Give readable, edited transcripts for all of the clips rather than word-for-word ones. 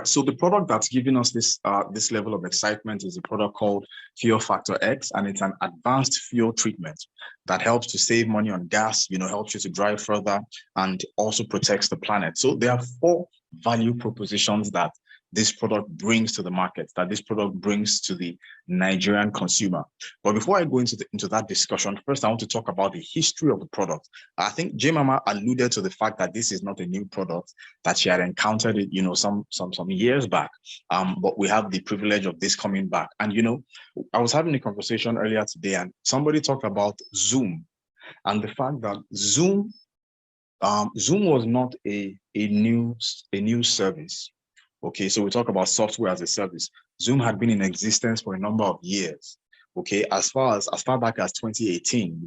So the product that's giving us this level of excitement is a product called Fuel Factor X, and it's an advanced fuel treatment that helps to save money on gas, helps you to drive further and also protects the planet. So there are 4 value propositions that this product brings to the market, that this product brings to the Nigerian consumer. But before I go into that discussion, first I want to talk about the history of the product. I think J Mama alluded to the fact that this is not a new product, that she had encountered it, some years back. But we have the privilege of this coming back. And I was having a conversation earlier today, and somebody talked about Zoom and the fact that Zoom was not a new service. Okay, so we talk about software as a service. Zoom had been in existence for a number of years. Okay, as far back as 2018,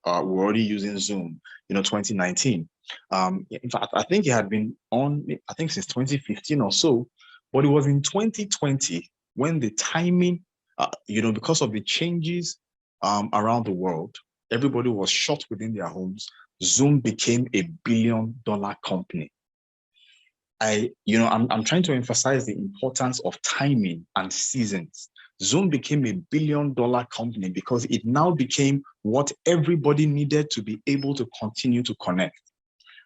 we're already using Zoom. 2019. In fact, I think it had been on, since 2015 or so. But it was in 2020 when the timing, because of the changes around the world, everybody was shut within their homes. Zoom became a billion-dollar company. I'm trying to emphasize the importance of timing and seasons. Zoom became a billion-dollar company because it now became what everybody needed to be able to continue to connect,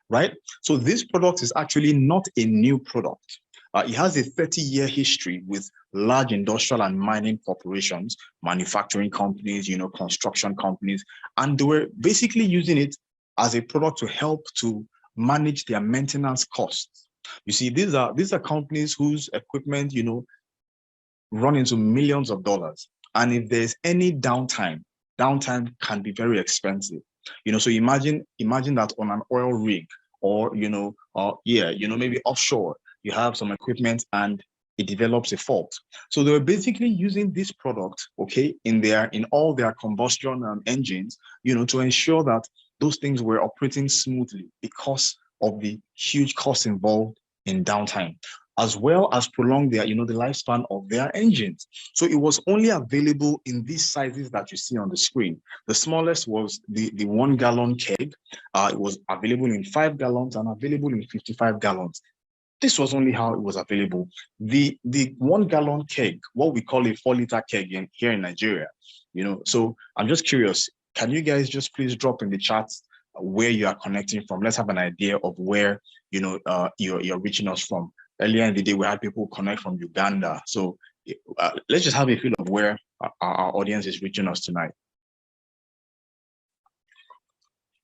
right? So this product is actually not a new product. It has a 30-year history with large industrial and mining corporations, manufacturing companies, construction companies, and they were basically using it as a product to help to manage their maintenance costs. You see, these are companies whose equipment, run into millions of dollars. And if there's any downtime can be very expensive. So imagine that on an oil rig or, maybe offshore, you have some equipment and it develops a fault. So they were basically using this product, okay, in all their combustion engines, to ensure that those things were operating smoothly because of the huge costs involved in downtime, as well as prolong their, the lifespan of their engines. So it was only available in these sizes that you see on the screen. The smallest was the 1 gallon keg. It was available in 5 gallons and available in 55 gallons. This was only how it was available. The 1 gallon keg, what we call a 4-liter keg here in Nigeria, so I'm just curious, can you guys just please drop in the chats where you are connecting from? Let's have an idea of where you're reaching us from. Earlier in the day, we had people connect from Uganda. So let's just have a feel of where our audience is reaching us tonight.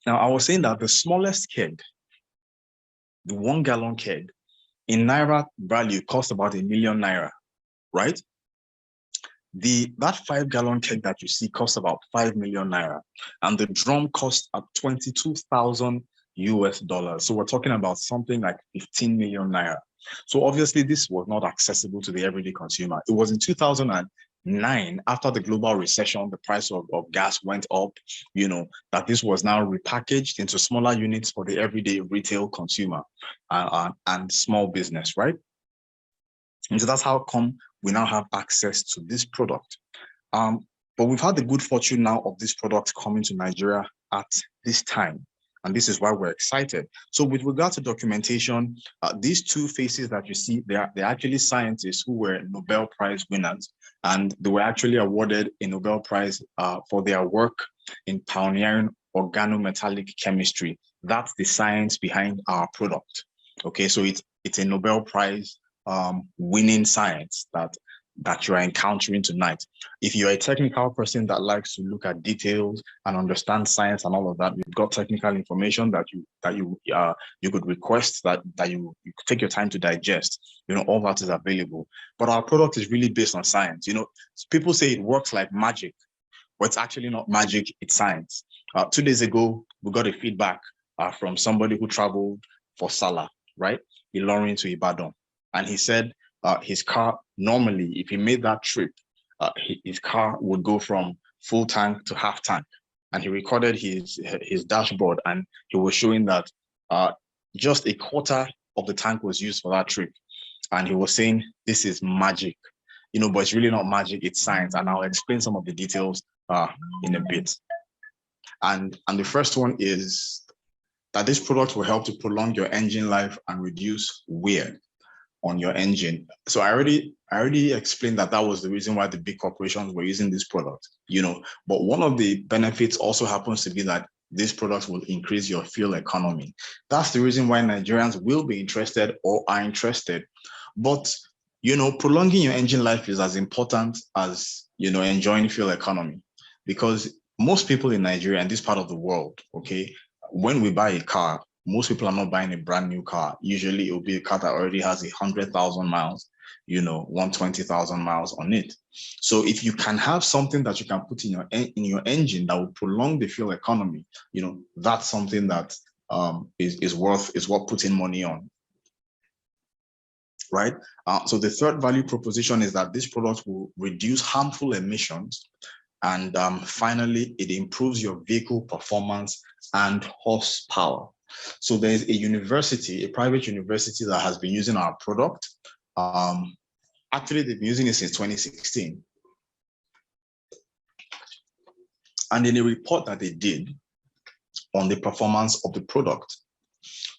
Now, I was saying that the smallest keg, the 1 gallon keg, in Naira value cost about ₦1 million, right? That 5 gallon keg that you see costs about 5 million naira, and the drum costs at $22,000 US. So we're talking about something like 15 million naira. So obviously this was not accessible to the everyday consumer. It was in 2009, after the global recession, the price of gas went up, that this was now repackaged into smaller units for the everyday retail consumer and small business, right? And so that's how come we now have access to this product. But we've had the good fortune now of this product coming to Nigeria at this time. And this is why we're excited. So with regard to documentation, these 2 faces that you see, they're actually scientists who were Nobel Prize winners. And they were actually awarded a Nobel Prize for their work in pioneering organometallic chemistry. That's the science behind our product. Okay, so it's a Nobel Prize winning science that you're encountering tonight. If you're a technical person that likes to look at details and understand science and all of that, we've got technical information that you could request, that you could take your time to digest. All that is available. But our product is really based on science. People say it works like magic, but it's actually not magic, it's science. 2 days ago, we got a feedback from somebody who traveled for Salah, right? Ilorin to Ibadan. And he said his car, normally, if he made that trip, his car would go from full tank to half tank. And he recorded his dashboard, and he was showing that just a quarter of the tank was used for that trip. And he was saying, this is magic, but it's really not magic, it's science. And I'll explain some of the details in a bit. And the first one is that this product will help to prolong your engine life and reduce wear. on your engine. So I already explained that was the reason why the big corporations were using this product, but one of the benefits also happens to be that these products will increase your fuel economy. That's the reason why Nigerians will be interested or are interested. But, prolonging your engine life is as important as, enjoying fuel economy, because most people in Nigeria and this part of the world, okay, when we buy a car, most people are not buying a brand new car. Usually it will be a car that already has 100,000 miles, 120,000 miles on it. So if you can have something that you can put in your engine that will prolong the fuel economy, that's something that is worth putting money on. Right? So the third value proposition is that this product will reduce harmful emissions. And finally, it improves your vehicle performance and horsepower. So there's a private university that has been using our product. Actually, they've been using it since 2016. And in a report that they did on the performance of the product,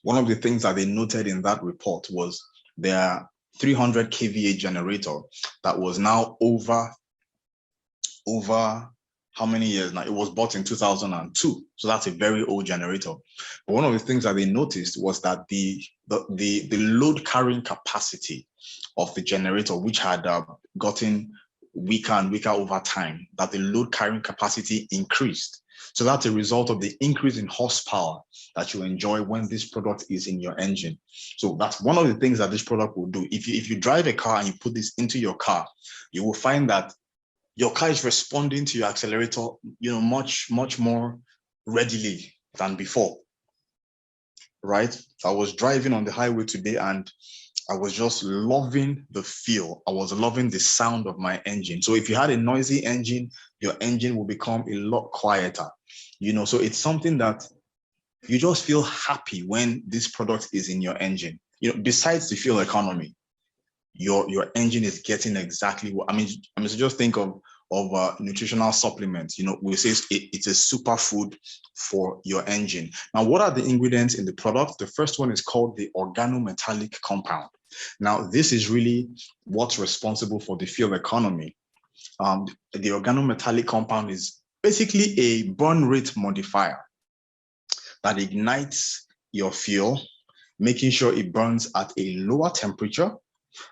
one of the things that they noted in that report was their 300 kVA generator that was now over how many years now? It was bought in 2002, so that's a very old generator. But one of the things that they noticed was that the load carrying capacity of the generator, which had gotten weaker and weaker over time, that the load carrying capacity increased. So that's a result of the increase in horsepower that you enjoy when this product is in your engine. So that's one of the things that this product will do. If you drive a car and you put this into your car, you will find that your car is responding to your accelerator, much more readily than before, right? I was driving on the highway today and I was just loving the feel. I was loving the sound of my engine. So if you had a noisy engine, your engine will become a lot quieter, so it's something that you just feel happy when this product is in your engine. Besides the fuel economy, your engine is getting exactly what, so just think of nutritional supplements. We say it's a superfood for your engine. Now, what are the ingredients in the product? The first one is called the organometallic compound. Now, this is really what's responsible for the fuel economy. The organometallic compound is basically a burn rate modifier that ignites your fuel, making sure it burns at a lower temperature.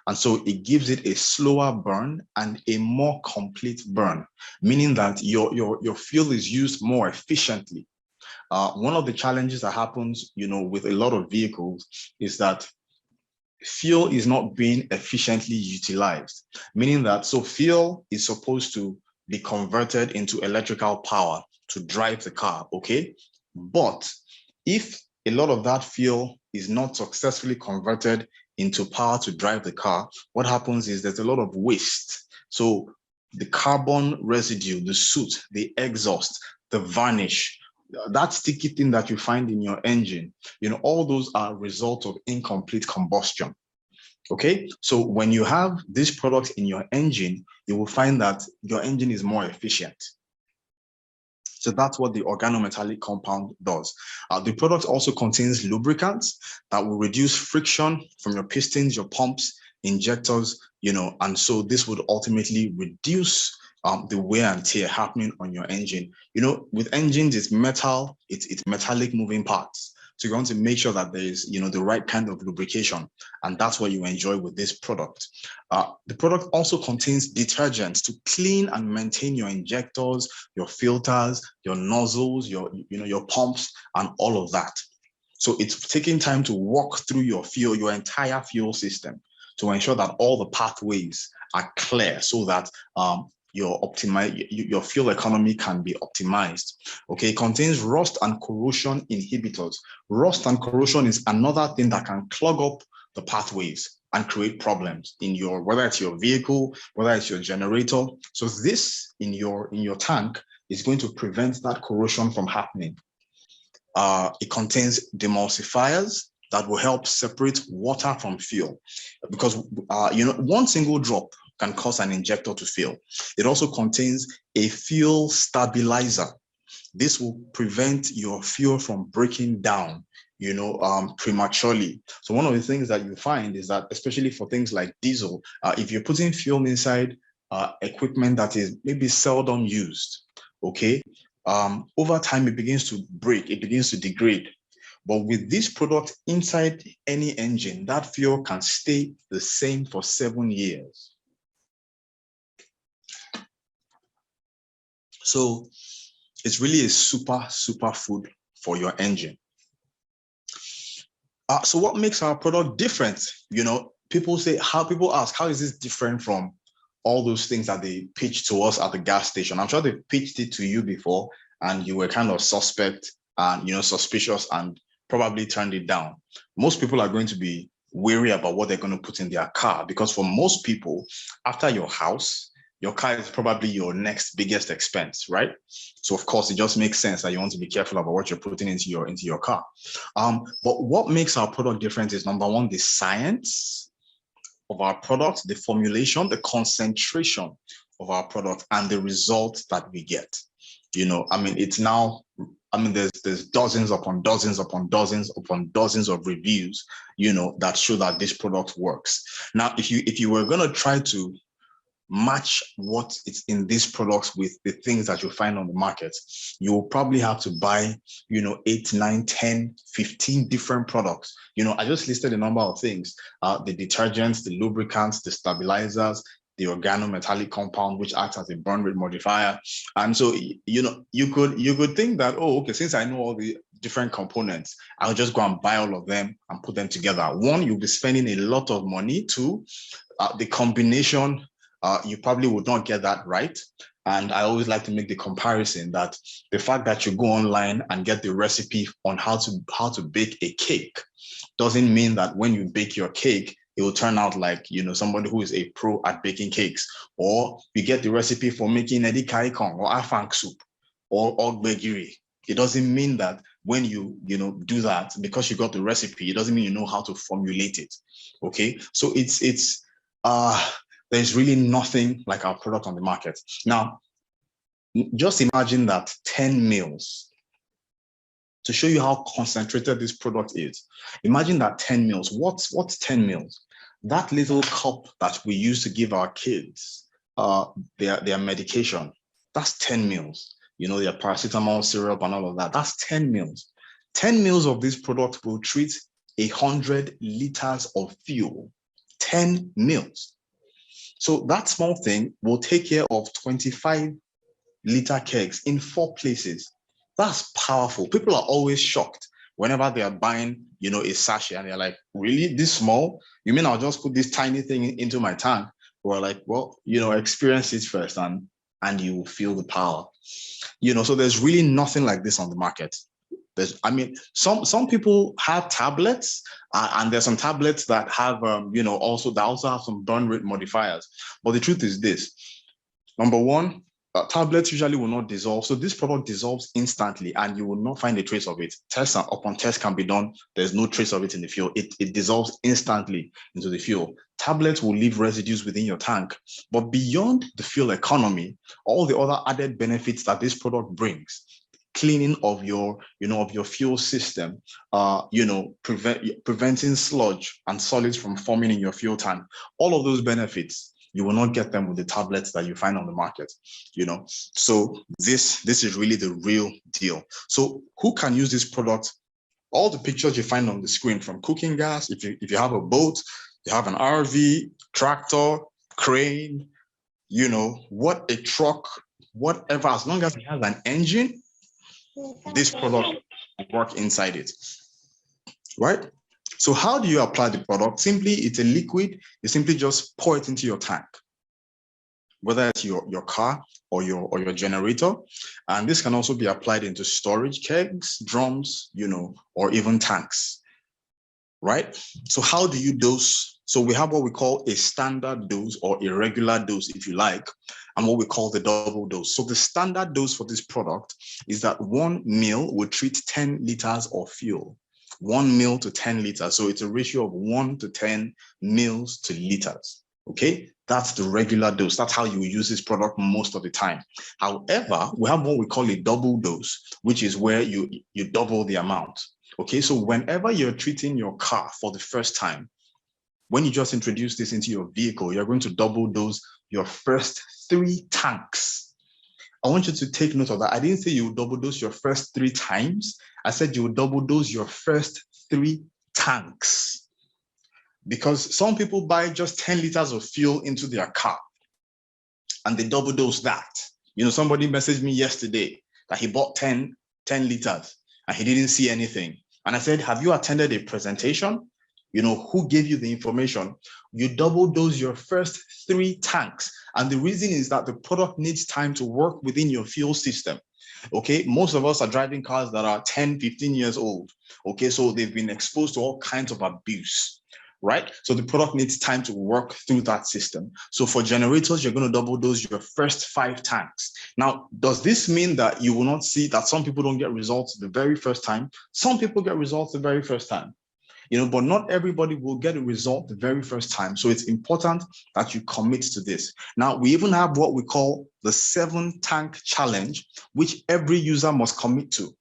And so it gives it a slower burn and a more complete burn, meaning that your fuel is used more efficiently. One of the challenges that happens, with a lot of vehicles is that fuel is not being efficiently utilized, meaning that fuel is supposed to be converted into electrical power to drive the car, okay? But if a lot of that fuel is not successfully converted into power to drive the car, what happens is there's a lot of waste. So the carbon residue, the soot, the exhaust, the varnish, that sticky thing that you find in your engine, all those are a result of incomplete combustion. Okay, so when you have this product in your engine, you will find that your engine is more efficient. So that's what the organometallic compound does. The product also contains lubricants that will reduce friction from your pistons, your pumps, injectors, and so this would ultimately reduce the wear and tear happening on your engine. With engines, it's metal, it's metallic moving parts. So you want to make sure that there is, the right kind of lubrication, and that's what you enjoy with this product. The product also contains detergents to clean and maintain your injectors, your filters, your nozzles, your pumps, and all of that. So it's taking time to walk through your entire fuel system to ensure that all the pathways are clear so that your fuel economy can be optimized. Okay, it contains rust and corrosion inhibitors. Rust and corrosion is another thing that can clog up the pathways and create problems in whether it's your vehicle, whether it's your generator. So this in your tank is going to prevent that corrosion from happening. It contains demulsifiers that will help separate water from fuel, because one single drop can cause an injector to fail. It also contains a fuel stabilizer. This will prevent your fuel from breaking down prematurely. So one of the things that you find is that, especially for things like diesel, if you're putting fuel inside equipment that is maybe seldom used, okay, over time it begins to break, it begins to degrade. But with this product inside any engine, that fuel can stay the same for 7 years. So it's really a super food for your engine. So what makes our product different? People ask, how is this different from all those things that they pitched to us at the gas station? I'm sure they pitched it to you before and you were kind of suspect and, suspicious and probably turned it down. Most people are going to be wary about what they're going to put in their car, because for most people, after your house, your car is probably your next biggest expense, right? So of course, it just makes sense that you want to be careful about what you're putting into your car. But what makes our product different is, number one, the science of our product, the formulation, the concentration of our product, and the results that we get. It's now, there's dozens upon dozens upon dozens upon dozens of reviews, that show that this product works. Now, if you were going to try to match what is in these products with the things that you find on the market, you will probably have to buy, 8, 9, 10, 15 different products. I just listed a number of things, the detergents, the lubricants, the stabilizers, the organometallic compound, which acts as a burn rate modifier. And so, you could think that, oh, okay, since I know all the different components, I'll just go and buy all of them and put them together. One, you'll be spending a lot of money. Two, the combination, you probably would not get that right. And I always like to make the comparison that the fact that you go online and get the recipe on how to bake a cake doesn't mean that when you bake your cake, it will turn out like, somebody who is a pro at baking cakes. Or you get the recipe for making edikaikong or afang soup or ogbegiri. It doesn't mean that when you do that, because you got the recipe, it doesn't mean you know how to formulate it. Okay, so there's really nothing like our product on the market. Now, just imagine that 10 mils, to show you how concentrated this product is. Imagine that 10 mils. What's 10 mils? That little cup that we use to give our kids their medication, that's 10 mils. Their paracetamol syrup and all of that, that's 10 mils. 10 mils of this product will treat 100 liters of fuel. 10 mils. So that small thing will take care of 25-liter kegs in 4 places. That's powerful. People are always shocked whenever they are buying, a sachet, and they're like, really, this small? You mean I'll just put this tiny thing into my tank? We're like, well, experience it first and you will feel the power. So there's really nothing like this on the market. Some people have tablets, and there's some tablets that have, also have some burn rate modifiers. But the truth is this: number one, tablets usually will not dissolve. So this product dissolves instantly, and you will not find a trace of it. Tests upon test can be done. There's no trace of it in the fuel. It dissolves instantly into the fuel. Tablets will leave residues within your tank. But beyond the fuel economy, all the other added benefits that this product brings, cleaning of your fuel system, preventing sludge and solids from forming in your fuel tank. All of those benefits, you will not get them with the tablets that you find on the market. So this is really the real deal. So who can use this product? All the pictures you find on the screen, from cooking gas, if you have a boat, you have an RV, tractor, crane, what a truck, whatever, as long as it has an engine, this product will work inside it, right? So how do you apply the product? Simply, it's a liquid. You simply just pour it into your tank, whether it's your car or your generator. And this can also be applied into storage kegs, drums, or even tanks, right? So how do you dose? So we have what we call a standard dose, or a regular dose, if you like, and what we call the double dose. So the standard dose for this product is that 1 mil will treat 10 liters of fuel. 1 mil to 10 liters. So it's a ratio of 1 to 10 mils to liters. Okay, that's the regular dose. That's how you use this product most of the time. However, we have what we call a double dose, which is where you double the amount. Okay, so whenever you're treating your car for the first time, when you just introduce this into your vehicle, you're going to double dose your first 3 tanks. I want you to take note of that. I didn't say you double dose your first 3 times. I said you will double dose your first 3 tanks. Because some people buy just 10 liters of fuel into their car and they double dose that. You know, somebody messaged me yesterday that he bought 10 liters and he didn't see anything. And I said, have you attended a presentation? You know, who gave you the information? You double dose your first 3 tanks. And the reason is that the product needs time to work within your fuel system. Okay, most of us are driving cars that are 10, 15 years old. Okay, so they've been exposed to all kinds of abuse, right? So the product needs time to work through that system. So for generators, you're going to double dose your first 5 tanks. Now, does this mean that you will not see that some people don't get results the very first time? Some people get results the very first time. You know, but not everybody will get a result the very first time. So it's important that you commit to this. Now, we even have what we call the 7-tank challenge, which every user must commit to.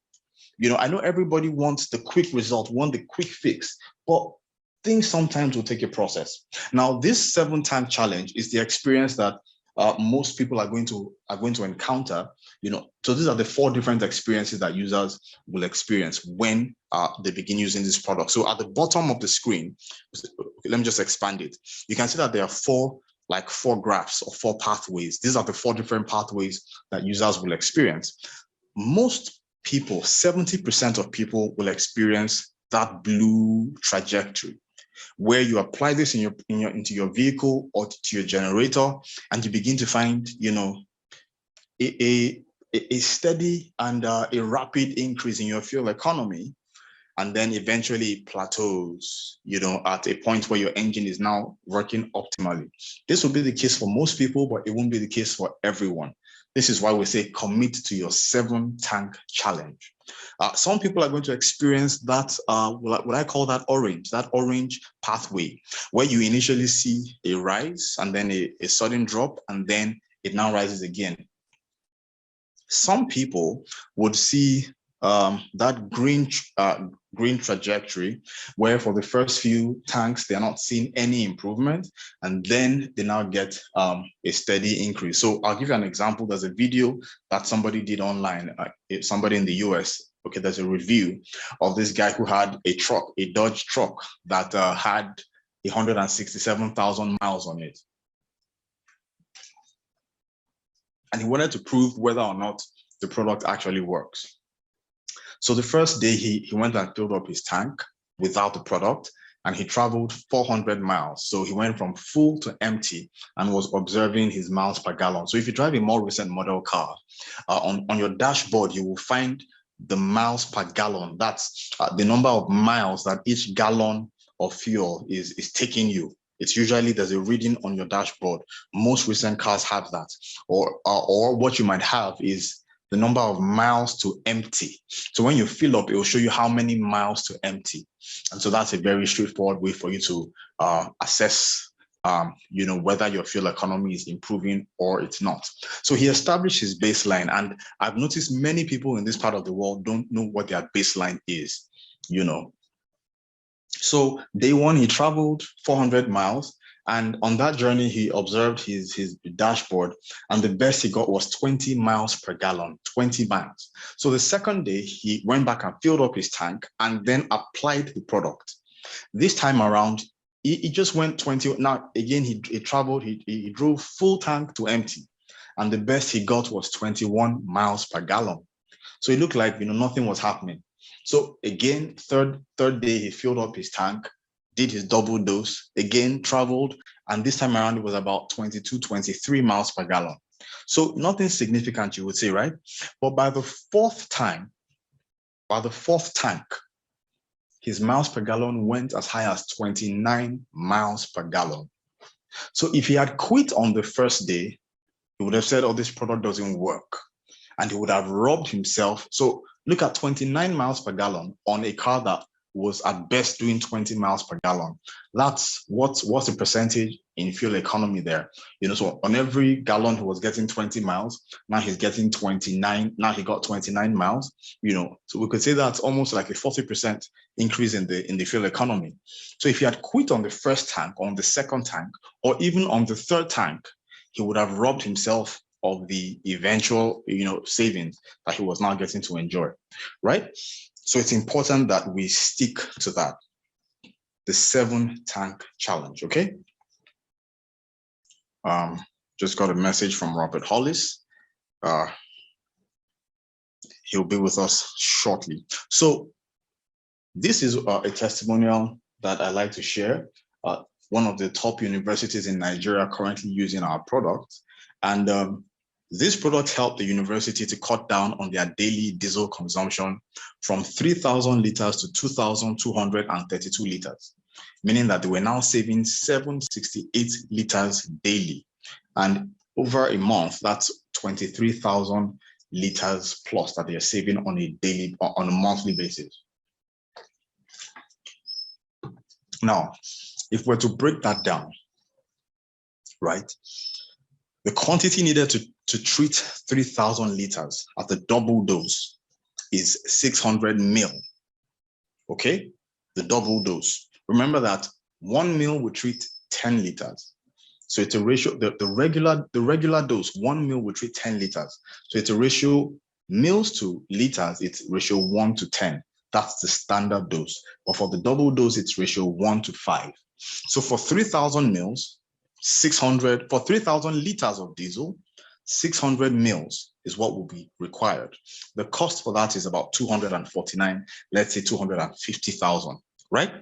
You know, I know everybody wants the quick result, want the quick fix, but things sometimes will take a process. Now, this 7-tank challenge is the experience that most people are going to encounter. You know, so these are the 4 different experiences that users will experience when they begin using this product. So at the bottom of the screen, let me just expand it. You can see that there are 4 graphs or 4 pathways. These are the 4 different pathways that users will experience. Most people, 70% of people, will experience that blue trajectory, where you apply this into your vehicle or to your generator, and you begin to find, you know, a steady and a rapid increase in your fuel economy, and then eventually it plateaus, you know, at a point where your engine is now working optimally. This will be the case for most people, but it won't be the case for everyone. This is why we say commit to your 7-tank challenge. Some people are going to experience that, what I call that orange pathway, where you initially see a rise and then a sudden drop, and then it now rises again. Some people would see that green trajectory, where for the first few tanks, they're not seeing any improvement, and then they now get a steady increase. So I'll give you an example. There's a video that somebody did online, somebody in the US. Okay, there's a review of this guy who had a truck, a Dodge truck that had 167,000 miles on it. And he wanted to prove whether or not the product actually works. So the first day he went and filled up his tank without the product, and he traveled 400 miles. So he went from full to empty and was observing his miles per gallon. So if you drive a more recent model car, on your dashboard, you will find the miles per gallon. That's the number of miles that each gallon of fuel is taking you. It's usually, there's a reading on your dashboard. Most recent cars have that. Or what you might have is the number of miles to empty. So when you fill up, it will show you how many miles to empty. And so that's a very straightforward way for you to assess you know, whether your fuel economy is improving or it's not. So he established his baseline, and I've noticed many people in this part of the world don't know what their baseline is, you know. So day 1, he traveled 400 miles, and on that journey, he observed his dashboard, and the best he got was 20 miles per gallon, 20 miles. So the second day, he went back and filled up his tank and then applied the product. This time around, he just went 20. Now, again, he traveled, he drove full tank to empty, and the best he got was 21 miles per gallon. So it looked like, you know, nothing was happening. So again, third day, he filled up his tank, did his double dose, again, traveled, and this time around, it was about 22, 23 miles per gallon. So nothing significant, you would say, right? But by the 4th time, by the 4th tank, his miles per gallon went as high as 29 miles per gallon. So if he had quit on the first day, he would have said, oh, this product doesn't work. And he would have robbed himself. So look at 29 miles per gallon on a car that was at best doing 20 miles per gallon. That's what's the percentage in fuel economy there? So on every gallon he was getting 20 miles, now he's getting 29. Now he got 29 miles. So we could say that's almost like a 40% increase in the fuel economy. So if he had quit on the first tank, on the second tank, or even on the third tank, he would have robbed himself of the eventual, savings that he was now getting to enjoy, right? So it's important that we stick to that. The 7-tank challenge, okay? Just got a message from Robert Hollis. He'll be with us shortly. So this is a testimonial that I like to share. One of the top universities in Nigeria currently using our product. And this product helped the university to cut down on their daily diesel consumption from 3,000 liters to 2,232 liters, meaning that they were now saving 768 liters daily. And over a month, that's 23,000 liters plus that they are saving on a monthly basis. Now, if we're to break that down, right, the quantity needed to treat 3,000 liters at the double dose is 600 ml. Okay, the double dose. Remember that 1 ml will treat 10 liters. So it's a ratio, the regular dose, 1 ml will treat 10 liters. So it's a ratio, mils to liters, it's ratio 1 to 10. That's the standard dose. But for the double dose, it's ratio 1 to 5. So for 3,000 mils, 600, for 3,000 liters of diesel, 600 mils is what will be required. The cost for that is about 249, let's say 250,000, right?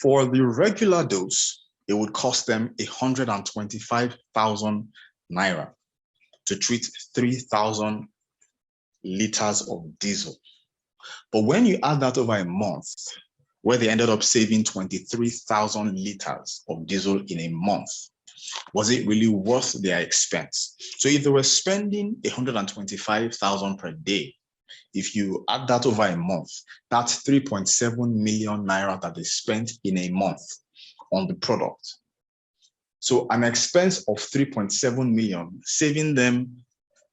For the regular dose, it would cost them 125,000 naira to treat 3,000 liters of diesel. But when you add that over a month, where they ended up saving 23,000 liters of diesel in a month, was it really worth their expense? So if they were spending 125,000 per day, if you add that over a month, that's 3.7 million naira that they spent in a month on the product. So an expense of 3.7 million, saving them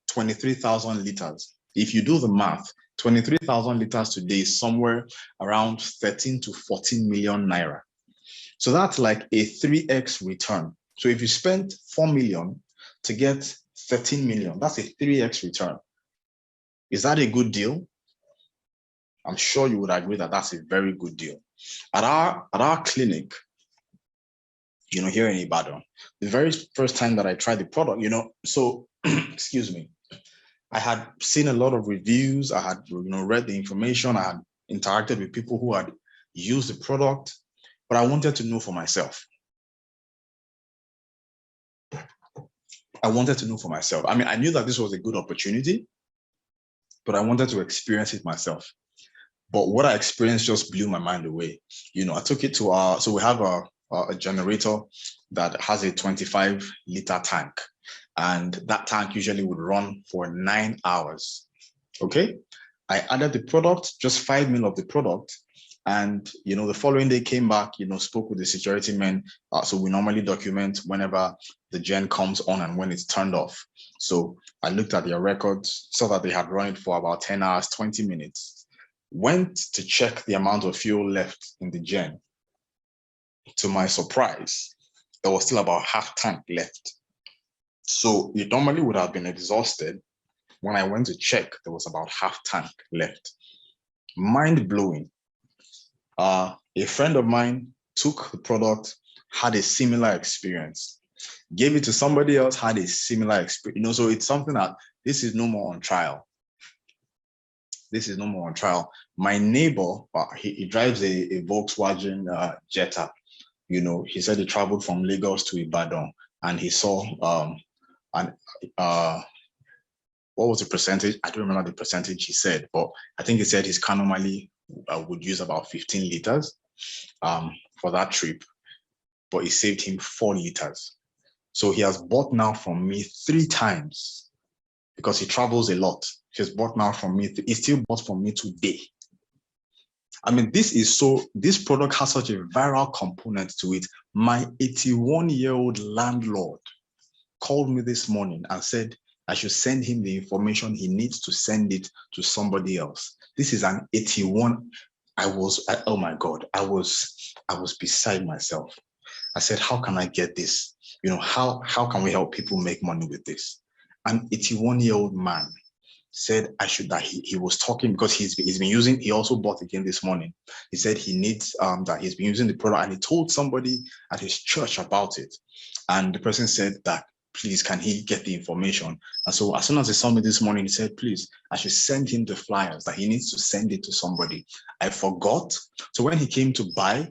23,000 liters. If you do the math, 23,000 liters today is somewhere around 13 to 14 million naira. So that's like a 3x return. So if you spend 4 million to get 13 million, that's a 3x return. Is that a good deal? I'm sure you would agree that that's a very good deal. At our clinic, here in Ibadan, the very first time that I tried the product, so excuse me, I had seen a lot of reviews. I had, read the information. I had interacted with people who had used the product, but I wanted to know for myself. I mean, I knew that this was a good opportunity, but I wanted to experience it myself. But what I experienced just blew my mind away. I took it to so we have a generator that has a 25-liter tank. And that tank usually would run for 9 hours. Okay, I added the product, just 5 ml of the product, and the following day came back, spoke with the security men. So we normally document whenever the gen comes on and when it's turned off. So I looked at their records, saw that they had run it for about 10 hours, 20 minutes. Went to check the amount of fuel left in the gen. To my surprise, there was still about half tank left. So it normally would have been exhausted. When I went to check, there was about half tank left. Mind blowing. A friend of mine took the product, had a similar experience, gave it to somebody else, had a similar experience. So it's something that this is no more on trial. My neighbor, he drives a Volkswagen Jetta. He said he traveled from Lagos to Ibadan and he saw what was the percentage? I don't remember the percentage he said, but I think he said his car normally would use about 15 liters for that trip, but it saved him 4 liters. So he has bought now from me 3 times because he travels a lot. He has bought now from me. He still bought from me today. I mean, this product has such a viral component to it. My 81-year-old landlord called me this morning and said I should send him the information. He needs to send it to somebody else. This is an 81. Oh my God, I was beside myself. I said, how can I get this? How can we help people make money with this? An 81-year-old man said he was talking because he's been using, he also bought again this morning. He said he needs that he's been using the product, and he told somebody at his church about it. And the person said that, please, can he get the information? And so as soon as he saw me this morning, he said, please, I should send him the flyers, that he needs to send it to somebody. I forgot. So when he came to buy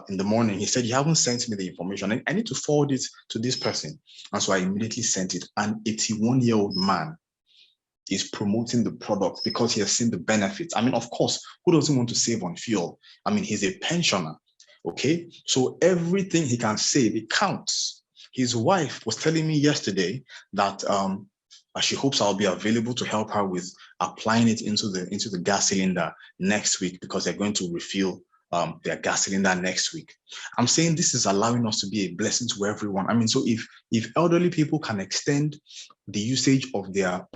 in the morning, he said, you haven't sent me the information. I need to forward it to this person. And so I immediately sent it. An 81-year-old man is promoting the product because he has seen the benefits. I mean, of course, who doesn't want to save on fuel? I mean, he's a pensioner, okay? So everything he can save, it counts. His wife was telling me yesterday that she hopes I'll be available to help her with applying it into the gas cylinder next week, because they're going to refill their gas cylinder next week. I'm saying this is allowing us to be a blessing to everyone. I mean, so if elderly people can extend the usage of their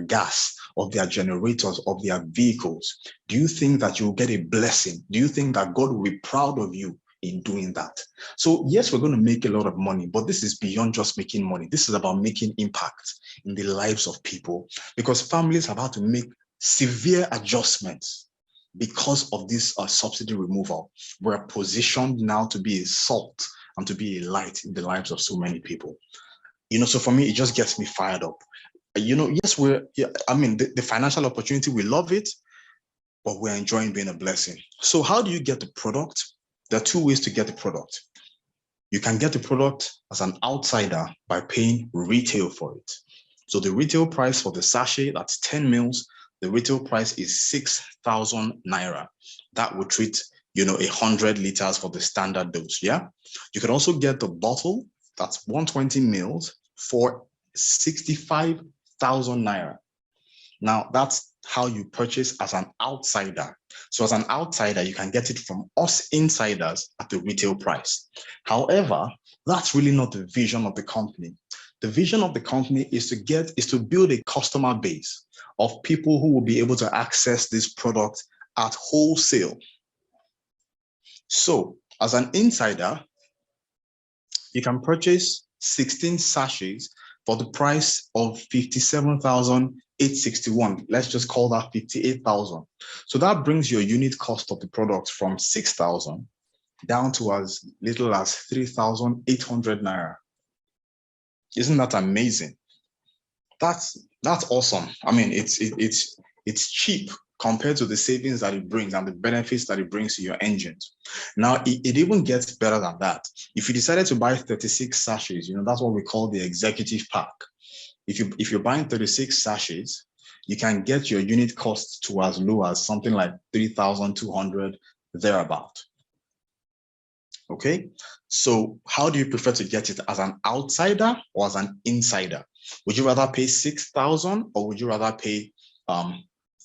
gas, of their generators, of their vehicles, do you think that you'll get a blessing? Do you think that God will be proud of you in doing that? So yes, we're going to make a lot of money, but this is beyond just making money. This is about making impact in the lives of people, because families have had to make severe adjustments because of this subsidy removal. We're positioned now to be a salt and to be a light in the lives of so many people. So for me, it just gets me fired up. Yes, the financial opportunity, we love it, but we're enjoying being a blessing. So how do you get the product? There are two ways to get the product. You can get the product as an outsider by paying retail for it. So the retail price for the sachet, that's 10 mils, the retail price is 6,000 naira. That would treat, 100 liters for the standard dose, yeah? You can also get the bottle, that's 120 mils, for 65,000 naira. Now, that's how you purchase as an outsider. So as an outsider, you can get it from us insiders at the retail price. However, that's really not the vision of the company. The vision of the company is to build a customer base of people who will be able to access this product at wholesale. So as an insider, you can purchase 16 sachets for the price of 57,861. Let's just call that 58,000. So that brings your unit cost of the product from 6,000 down to as little as 3,800 naira. Isn't that amazing? That's awesome. I mean, it's cheap compared to the savings that it brings and the benefits that it brings to your engines. Now, it even gets better than that. If you decided to buy 36 sachets, that's what we call the executive pack. If you're buying 36 sachets, you can get your unit cost to as low as something like 3,200 thereabout. Okay, so how do you prefer to get it, as an outsider or as an insider? Would you rather pay 6,000 or would you rather pay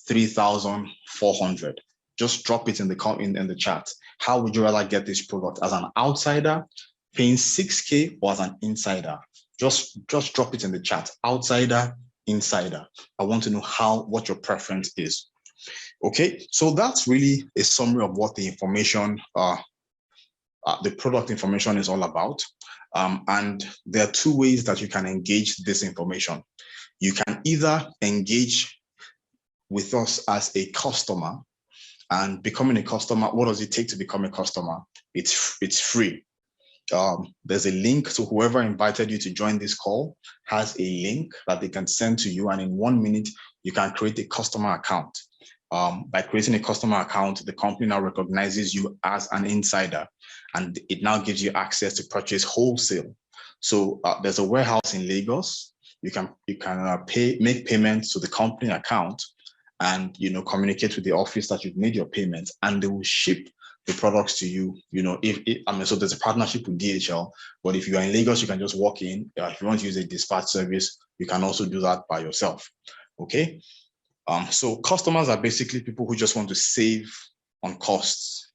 3,400? Just drop it in the chat. How would you rather get this product, as an outsider paying 6K or as an insider? Just drop it in the chat. Outsider, insider. I want to know what your preference is. Okay, so that's really a summary of what the information the product information is all about. And there are two ways that you can engage this information. You can either engage with us as a customer, and becoming a customer, what does it take to become a customer? It's free. There's a link, so whoever invited you to join this call has a link that they can send to you, and in 1 minute, you can create a customer account. By creating a customer account, the company now recognizes you as an insider, and it now gives you access to purchase wholesale. So there's a warehouse in Lagos. You can make payments to the company account, and communicate with the office that you've made your payments, and they will ship the products to you. So there's a partnership with DHL, but if you are in Lagos, you can just walk in. If you want to use a dispatch service, you can also do that by yourself. Okay. So customers are basically people who just want to save on costs.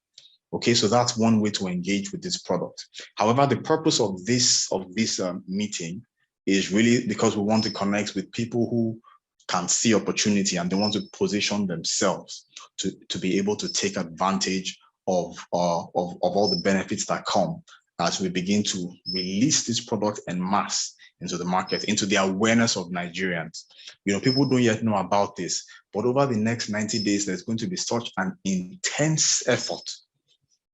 Okay, so that's one way to engage with this product. However, the purpose of this meeting is really because we want to connect with people who can see opportunity and they want to position themselves to be able to take advantage of all the benefits that come as we begin to release this product en masse into the market, into the awareness of Nigerians. People don't yet know about this, but over the next 90 days, there's going to be such an intense effort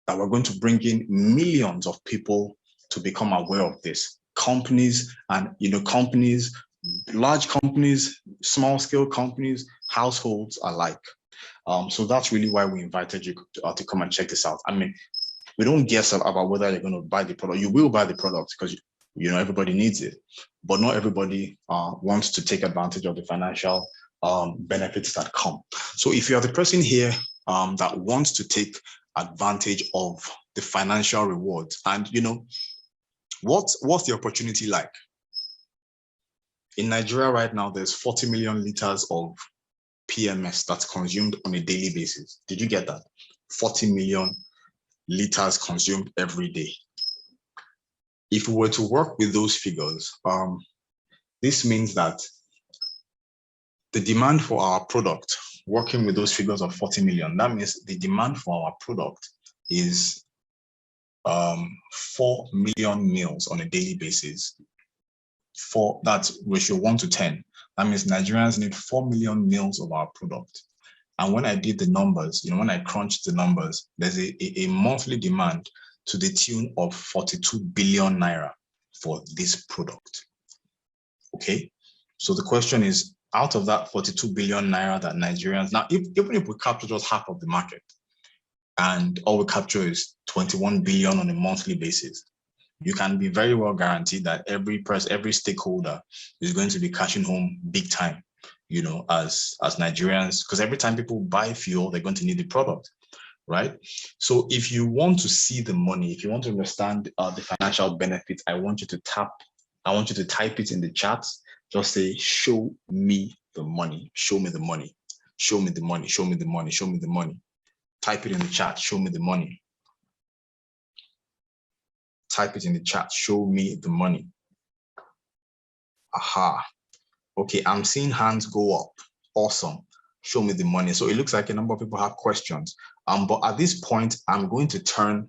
that we're going to bring in millions of people to become aware of this. Companies and, companies, large companies, small scale companies, households alike. So that's really why we invited you to come and check this out. I mean, we don't guess about whether you're going to buy the product. You will buy the product because everybody needs it, but not everybody wants to take advantage of the financial benefits that come. So if you're the person here that wants to take advantage of the financial rewards, and what's the opportunity like? In Nigeria right now, there's 40 million liters of PMS that's consumed on a daily basis. Did you get that? 40 million liters consumed every day. If we were to work with those figures, this means that the demand for our product, working with those figures of 40 million, that means the demand for our product is 4 million meals on a daily basis. That's ratio 1 to 10. That means Nigerians need 4 million meals of our product. And when I did the numbers, when I crunched the numbers, there's a monthly demand to the tune of 42 billion naira for this product. Okay, so the question is, out of that 42 billion naira that Nigerians, now even if we capture just half of the market and all we capture is 21 billion on a monthly basis, you can be very well guaranteed that every stakeholder is going to be cashing home big time, as Nigerians, because every time people buy fuel, they're going to need the product, right? So if you want to see the money, if you want to understand the financial benefits, I want you to type it in the chat. Just say, show me the money, show me the money, show me the money, show me the money, show me the money. Type it in the chat, show me the money. Type it in the chat, show me the money. Aha. Okay, I'm seeing hands go up. Awesome. Show me the money. So it looks like a number of people have questions. But at this point, I'm going to turn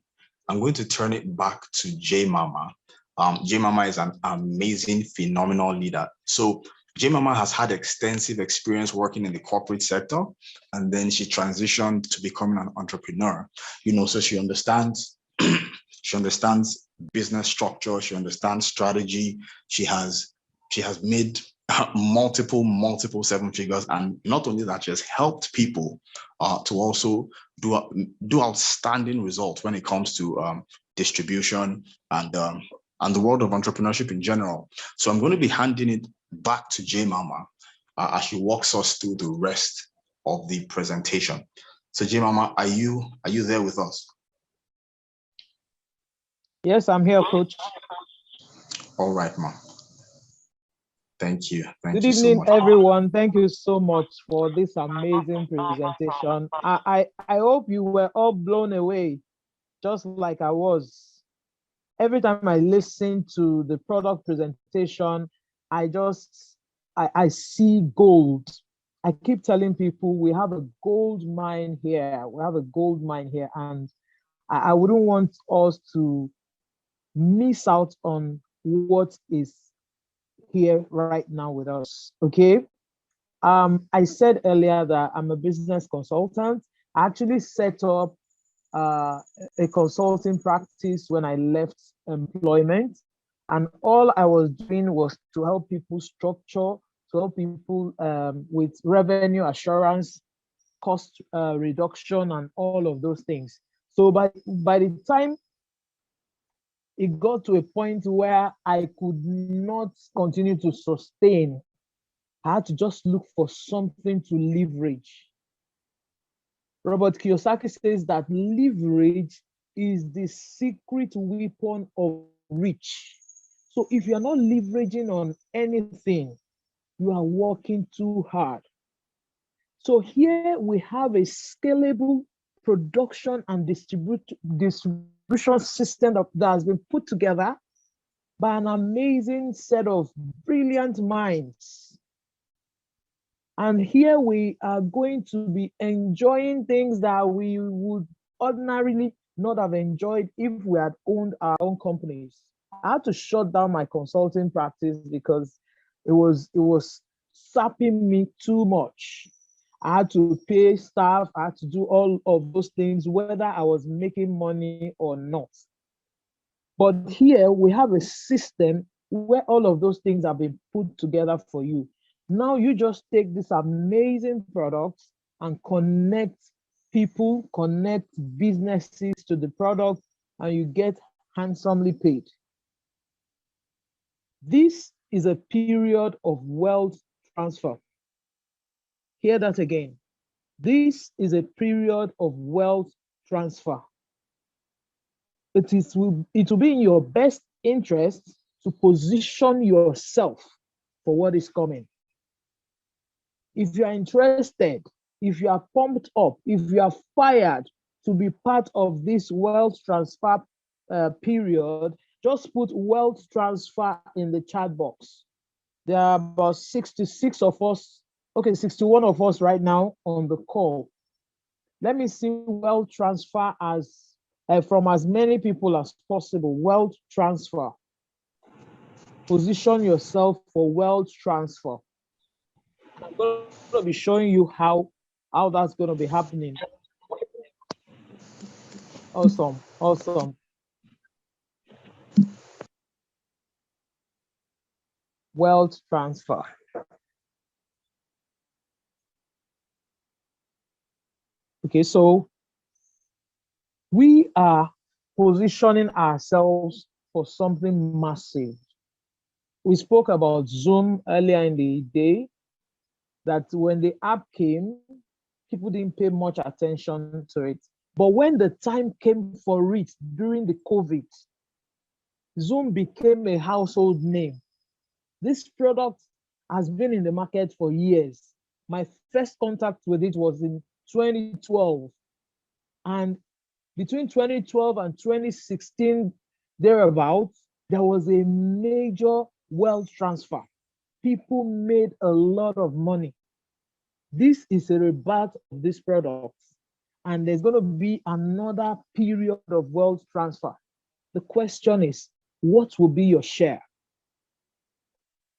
it back to J Mama. J Mama is an amazing, phenomenal leader. So J Mama has had extensive experience working in the corporate sector, and then she transitioned to becoming an entrepreneur. So she understands business structure, she understands strategy. She has made multiple seven figures, and not only that, she has helped people to also do outstanding results when it comes to distribution and the world of entrepreneurship in general. So I'm going to be handing it back to J Mama as she walks us through the rest of the presentation. So J Mama, are you there with us? Yes, I'm here, Coach. All right, ma. Thank you. Good evening, everyone. Thank you so much for this amazing presentation. I hope you were all blown away, just like I was. Every time I listen to the product presentation, I see gold. I keep telling people we have a gold mine here. We have a gold mine here, and I wouldn't want us to miss out on what is here right now with us. Okay. I said earlier that I'm a business consultant. I actually set up a consulting practice when I left employment, and all I was doing was to help people structure, to help people with revenue assurance, cost reduction, and all of those things. So by the time it got to a point where I could not continue to sustain, I had to just look for something to leverage. Robert Kiyosaki says that leverage is the secret weapon of rich. So if you're not leveraging on anything, you are working too hard. So here we have a scalable production and distribution system that has been put together by an amazing set of brilliant minds. And here we are going to be enjoying things that we would ordinarily not have enjoyed if we had owned our own companies. I had to shut down my consulting practice because it was sapping me too much. I had to pay staff, I had to do all of those things, whether I was making money or not. But here we have a system where all of those things have been put together for you. Now you just take this amazing product and connect people, connect businesses to the product, and you get handsomely paid. This is a period of wealth transfer. Hear that again. This is a period of wealth transfer. It will be in your best interest to position yourself for what is coming. If you are interested, if you are pumped up, if you are fired to be part of this wealth transfer period, just put wealth transfer in the chat box. There are about 66 of us, okay, 61 of us right now on the call. Let me see wealth transfer as from as many people as possible. Wealth transfer. Position yourself for wealth transfer. I'm going to be showing you how that's going to be happening. Awesome, awesome. Wealth transfer. Okay, so we are positioning ourselves for something massive. We spoke about Zoom earlier in the day, that when the app came, people didn't pay much attention to it. But when the time came for it during the COVID, Zoom became a household name. This product has been in the market for years. My first contact with it was in 2012. And between 2012 and 2016, thereabouts, there was a major wealth transfer. People made a lot of money. This is a rebirth of this product. And there's going to be another period of wealth transfer. The question is, what will be your share?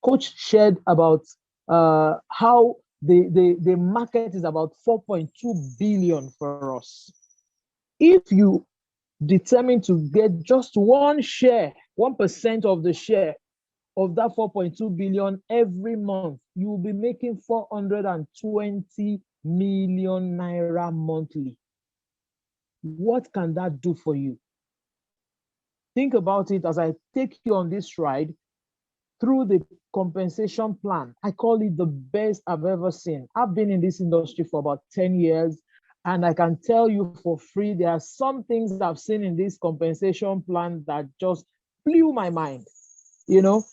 Coach shared about how the market is about 4.2 billion for us. If you determine to get just one share, 1% of the share of that 4.2 billion every month, you will be making 420 million naira monthly. What can that do for you? Think about it as I take you on this ride through the compensation plan. I call it the best I've ever seen. I've been in this industry for about 10 years, and I can tell you for free, there are some things I've seen in this compensation plan that just blew my mind. You know,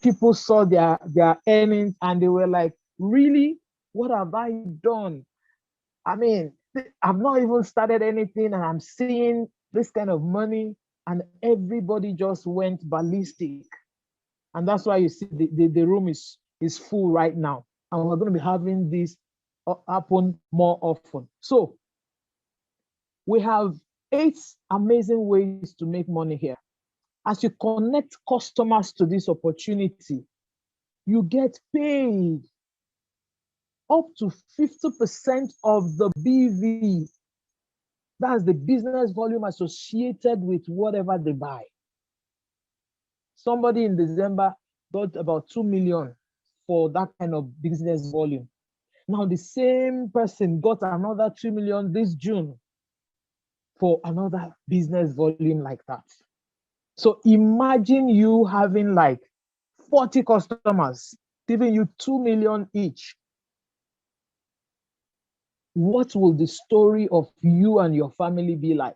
people saw their earnings and they were like, really? What have I done? I mean, I've not even started anything and I'm seeing this kind of money, and everybody just went ballistic. And that's why you see the room is full right now. And we're going to be having this happen more often. So we have 8 amazing ways to make money here. As you connect customers to this opportunity, you get paid up to 50% of the BV. That's the business volume associated with whatever they buy. Somebody in December got about 2 million for that kind of business volume. Now the same person got another 2 million this June for another business volume like that. So imagine you having like 40 customers giving you 2 million each. What will the story of you and your family be like?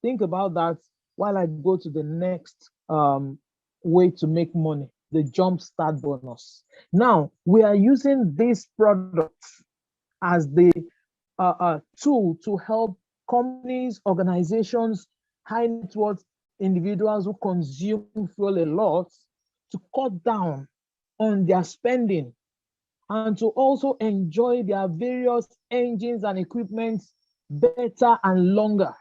Think about that while I go to the next way to make money, the jump start bonus. Now, we are using this product as the tool to help companies, organizations, high net worth individuals who consume fuel a lot to cut down on their spending and to also enjoy their various engines and equipment better and longer.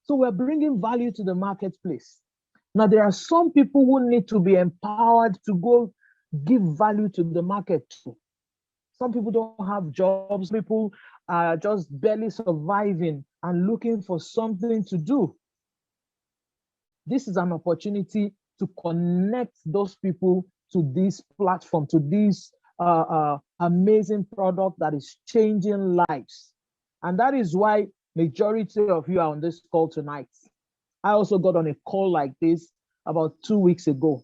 So we're bringing value to the marketplace. Now, there are some people who need to be empowered to go give value to the market too. Some people don't have jobs. People are just barely surviving and looking for something to do. This is an opportunity to connect those people to this platform, to this amazing product that is changing lives. And that is why majority of you are on this call tonight. I also got on a call like this about 2 weeks ago.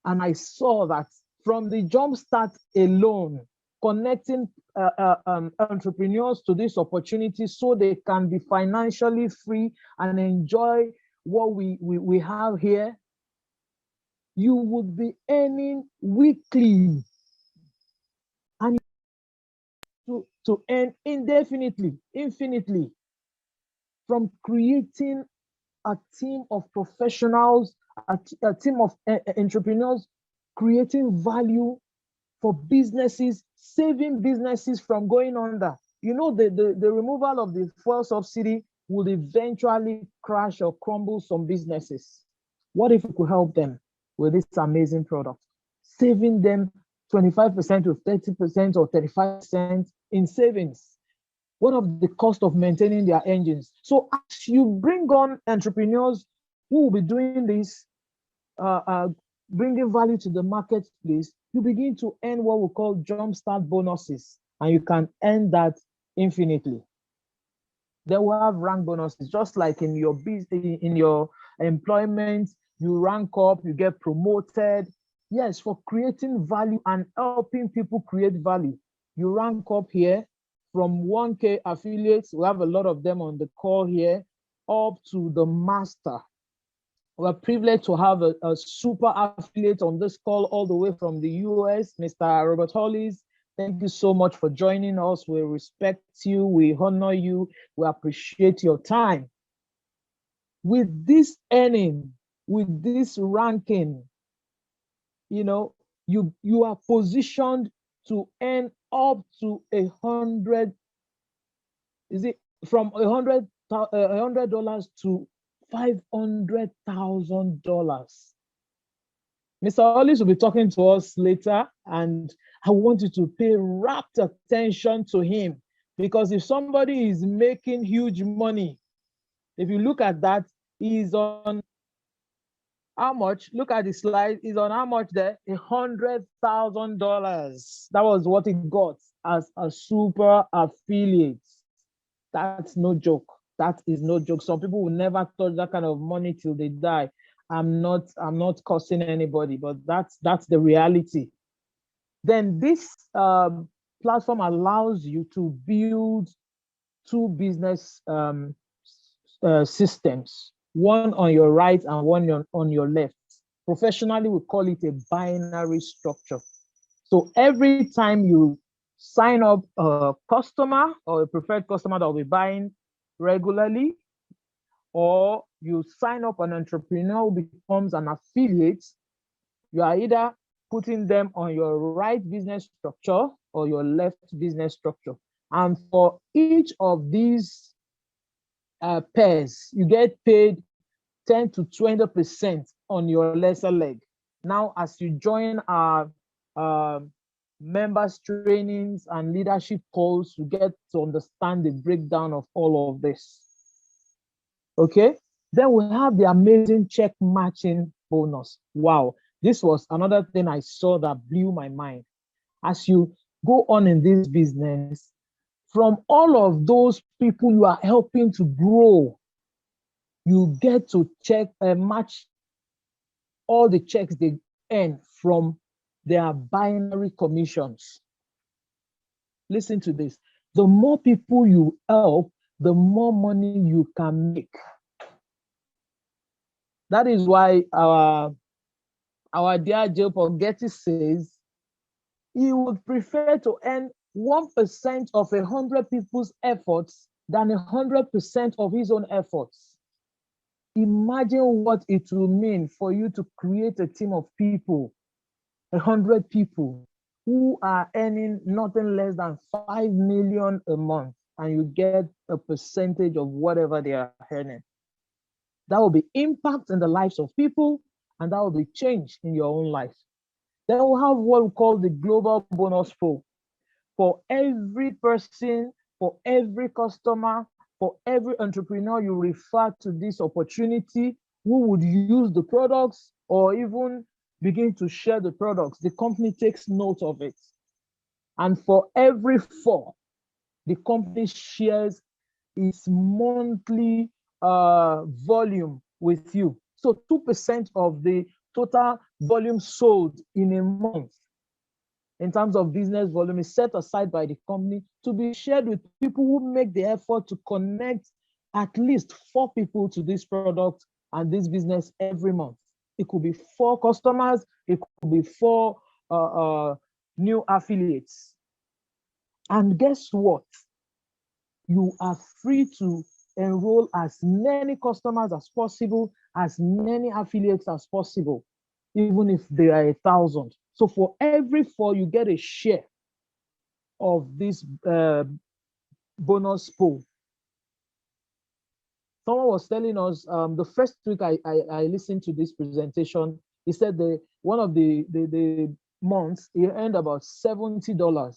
And I saw that from the Jumpstart alone, connecting entrepreneurs to this opportunity so they can be financially free and enjoy what we have here, you would be earning weekly and to earn indefinitely, infinitely, from creating a team of professionals, a team of entrepreneurs, creating value for businesses, saving businesses from going under. You know, the removal of the fuel subsidy will eventually crash or crumble some businesses. What if we could help them with this amazing product, saving them 25% to 30% or 35% in savings? What of the cost of maintaining their engines? So as you bring on entrepreneurs who will be doing this, bringing value to the marketplace, you begin to earn what we call jumpstart bonuses, and you can earn that infinitely. Then we'll have rank bonuses, just like in your business, in your employment, you rank up, you get promoted. Yes, for creating value and helping people create value. You rank up here from 1K affiliates, we have a lot of them on the call here, up to the master. We're privileged to have a super affiliate on this call all the way from the US, Mr. Robert Hollis. Thank you so much for joining us. We respect you, we honor you, we appreciate your time. With this earning, with this ranking, you know, you are positioned to earn up to $100. Is it from $100 to $500,000? Mr. Hollis will be talking to us later, and I want you to pay rapt attention to him, because if somebody is making huge money, if you look at that, he's on how much? Look at the slide. He's on how much there? $100,000. That was what he got as a super affiliate. That's no joke. That is no joke. Some people will never touch that kind of money till they die. I'm not cursing anybody, but that's the reality. Then this platform allows you to build two business systems, one on your right and one on your left. Professionally, we call it a binary structure. So every time you sign up a customer or a preferred customer that will be buying regularly, or you sign up an entrepreneur who becomes an affiliate, you are either putting them on your right business structure or your left business structure. And for each of these pairs, you get paid 10 to 20% on your lesser leg. Now, as you join our members trainings and leadership calls, you get to understand the breakdown of all of this. Okay, then we have the amazing check matching bonus. Wow, this was another thing I saw that blew my mind. As you go on in this business, from all of those people you are helping to grow, you get to check and match all the checks they earn from their binary commissions. Listen to this. The more people you help, the more money you can make. That is why our dear Joe Getty says he would prefer to earn 1% of 100 people's efforts than 100% of his own efforts. Imagine what it will mean for you to create a team of people, 100 people who are earning nothing less than 5 million a month, and you get a percentage of whatever they are earning. That will be impact in the lives of people, and that will be change in your own life. Then we'll have what we call the global bonus pool. For every person, for every customer, for every entrepreneur you refer to this opportunity who would use the products or even begin to share the products, the company takes note of it. And for every 4, the company shares its monthly volume with you. So 2% of the total volume sold in a month in terms of business volume is set aside by the company to be shared with people who make the effort to connect at least 4 people to this product and this business every month. It could be 4 customers, it could be 4 new affiliates. And guess what? You are free to enroll as many customers as possible, as many affiliates as possible, even if they are 1,000. So for every 4, you get a share of this bonus pool. Someone was telling us the first week I listened to this presentation. He said one of the months he earned about $70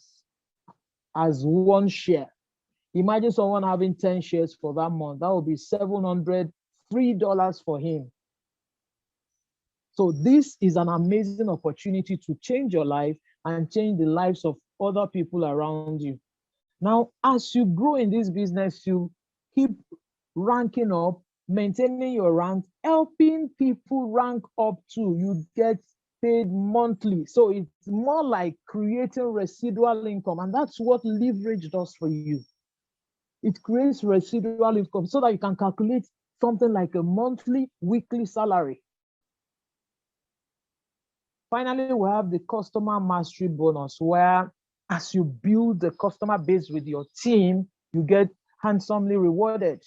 as 1 share. Imagine someone having 10 shares for that month. That would be $703 for him. So this is an amazing opportunity to change your life and change the lives of other people around you. Now, as you grow in this business, you keep ranking up, maintaining your rank, helping people rank up too. You get paid monthly. So it's more like creating residual income. And that's what leverage does for you. It creates residual income so that you can calculate something like a monthly, weekly salary. Finally, we have the customer mastery bonus, where as you build the customer base with your team, you get handsomely rewarded.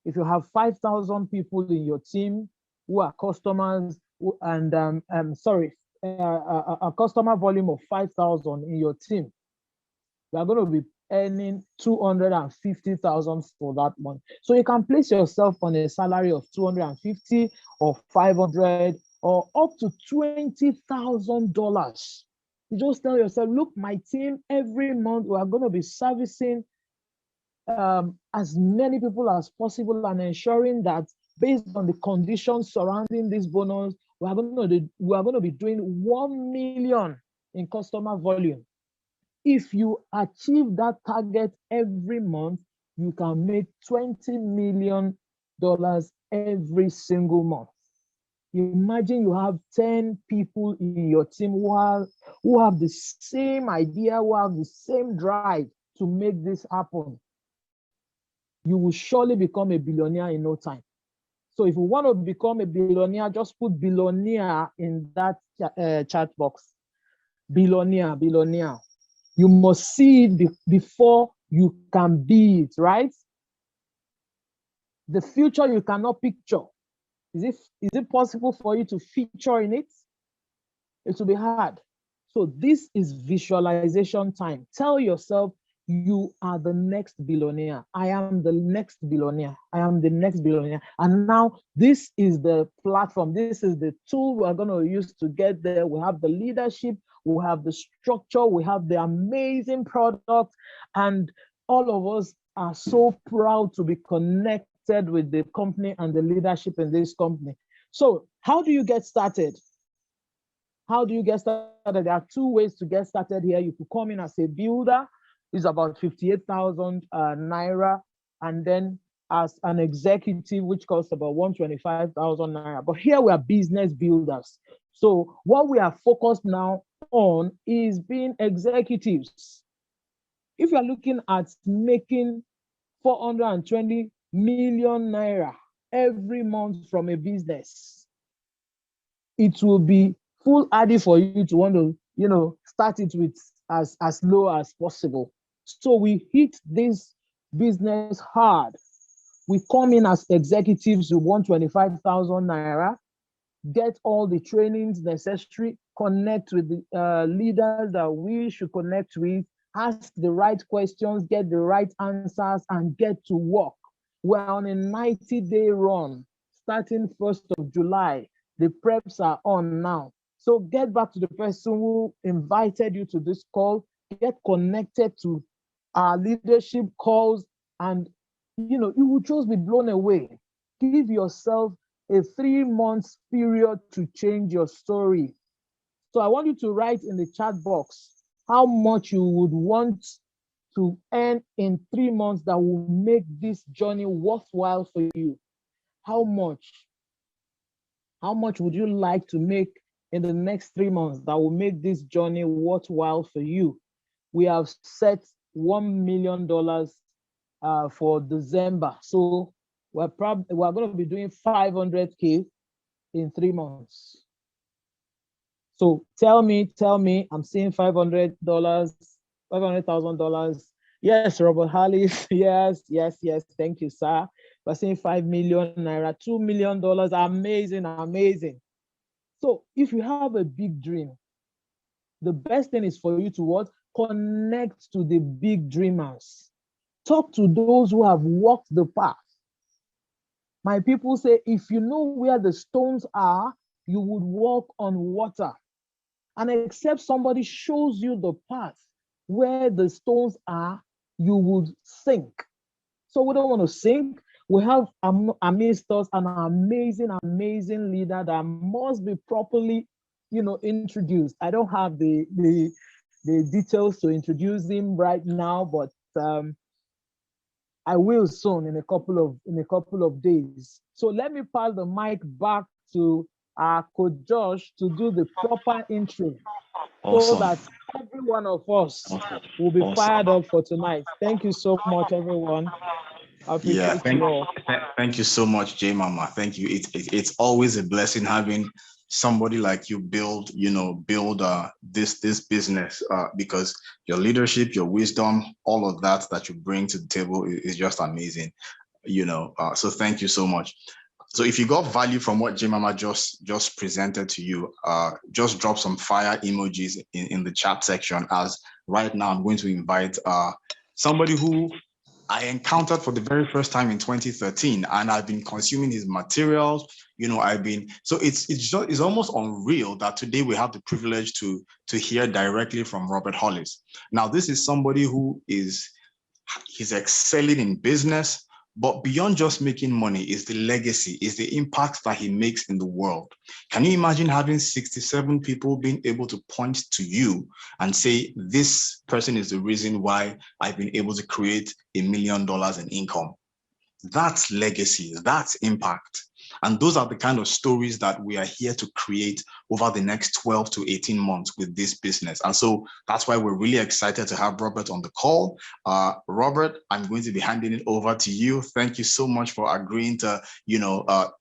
If you have 5,000 people in your team who are customers, and a customer volume of 5,000 in your team, you are going to be earning 250,000 for that month. So you can place yourself on a salary of 250 or 500 or up to $20,000. You just tell yourself, look, my team, every month we are going to be servicing as many people as possible and ensuring that based on the conditions surrounding this bonus, we are going to be doing 1 million in customer volume. If you achieve that target every month, you can make $20 million every single month. Imagine you have 10 people in your team who have the same idea, who have the same drive to make this happen. You will surely become a billionaire in no time. So if you want to become a billionaire, just put billionaire in that chat box. Billionaire, billionaire. You must see it before you can be it, right? The future you cannot picture. Is it possible for you to feature in it? It will be hard. So this is visualization time. Tell yourself, you are the next billionaire. I am the next billionaire. I am the next billionaire. And now this is the platform. This is the tool we're going to use to get there. We have the leadership. We have the structure. We have the amazing product. And all of us are so proud to be connected with the company and the leadership in this company. So how do you get started? How do you get started? There are 2 ways to get started here. You could come in as a builder. It's about 58,000 naira, and then as an executive, which costs about 125,000 naira. But here we are business builders. So what we are focused now on is being executives. If you are looking at making 420 million naira every month from a business, it will be foolhardy for you to want to, start it with as low as possible. So we hit this business hard. We come in as executives who want 25,000 naira, get all the trainings necessary, connect with the leaders that we should connect with, ask the right questions, get the right answers, and get to work. We're on a 90-day run, starting 1st of July. The preps are on now. So get back to the person who invited you to this call, get connected to our leadership calls, and you will just be blown away. Give yourself a 3-month period to change your story. So I want you to write in the chat box how much you would want to earn in 3 months that will make this journey worthwhile for you. How much? How much would you like to make in the next 3 months that will make this journey worthwhile for you? We have set $1 million for December. So we're going to be doing 500K in 3 months. So tell me, I'm seeing $500, $500,000. Yes, Robert Hollis. Yes. Thank you, sir. We're seeing 5 million naira, $2 million. Amazing. So if you have a big dream, the best thing is for you to what? Connect to the big dreamers. Talk to those who have walked the path. My people say, if you know where the stones are, you would walk on water. And except somebody shows you the path where the stones are, you would sink. So we don't want to sink. We have amidst us an amazing leader that must be properly, introduced. I don't have the details to introduce him right now, but I will soon in a couple of days. So let me pass the mic back to our Coach Josh to do the proper intro. Awesome. So that every one of us will be fired up for tonight. Thank you so much, everyone. I appreciate you all. Thank you so much, J Mama. Thank you. It's always a blessing having somebody like you build this business because your leadership, your wisdom, all of that you bring to the table is just amazing. So thank you so much. So if you got value from what J Mama just presented to you, just drop some fire emojis in the chat section, as right now I'm going to invite somebody who I encountered for the very first time in 2013, and I've been consuming his materials. So it's almost unreal that today we have the privilege to hear directly from Robert Hollis. Now, this is somebody who he's excelling in business, but beyond just making money is the legacy, is the impact that he makes in the world. Can you imagine having 67 people being able to point to you and say, this person is the reason why I've been able to create $1 million in income? That's legacy, that's impact. And those are the kind of stories that we are here to create over the next 12 to 18 months with this business. And so that's why we're really excited to have Robert on the call. Robert, I'm going to be handing it over to you. Thank you so much for agreeing to,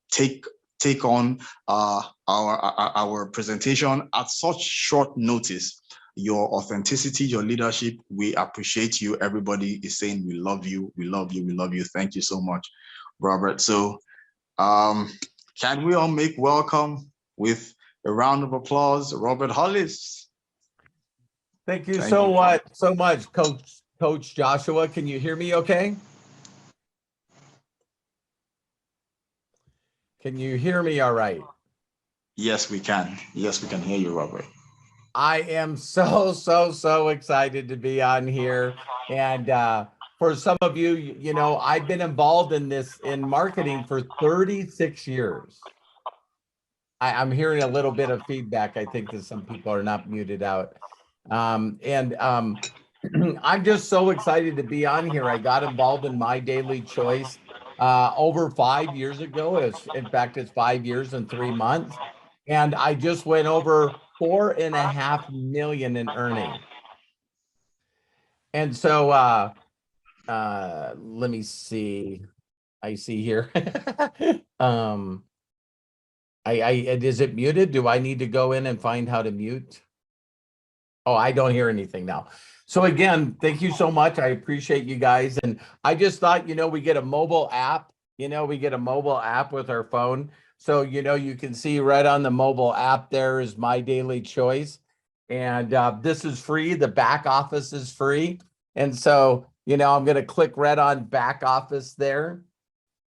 take on our presentation at such short notice. Your authenticity, your leadership, we appreciate you. Everybody is saying we love you, we love you, we love you. Thank you so much, Robert. So can we all make welcome with a round of applause, Robert Hollis? Thank you so much, Coach Joshua. Can you hear me okay? Can you hear me all right? Yes, we can. Yes, we can hear you, Robert. I am so excited to be on here. And for some of you, I've been involved in marketing for 36 years. I'm hearing a little bit of feedback. I think that some people are not muted out. I'm just so excited to be on here. I got involved in My Daily Choice over 5 years ago. In fact, it's 5 years and 3 months. And I just went over $4.5 million in earnings. And so let me see. I see here. Is it muted? Do I need to go in and find how to mute? Oh, I don't hear anything now. So again, thank you so much. I appreciate you guys. And I just thought, we get a mobile app, we get a mobile app with our phone. So, you can see right on the mobile app, there is My Daily Choice. And this is free. The back office is free. And so, I'm going to click right on back office there.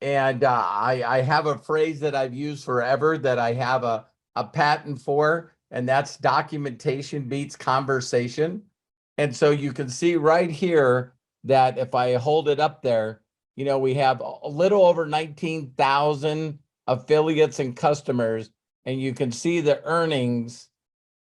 And I have a phrase that I've used forever that I have a patent for, and that's documentation beats conversation. And so you can see right here that if I hold it up there, we have a little over 19,000 affiliates and customers, and you can see the earnings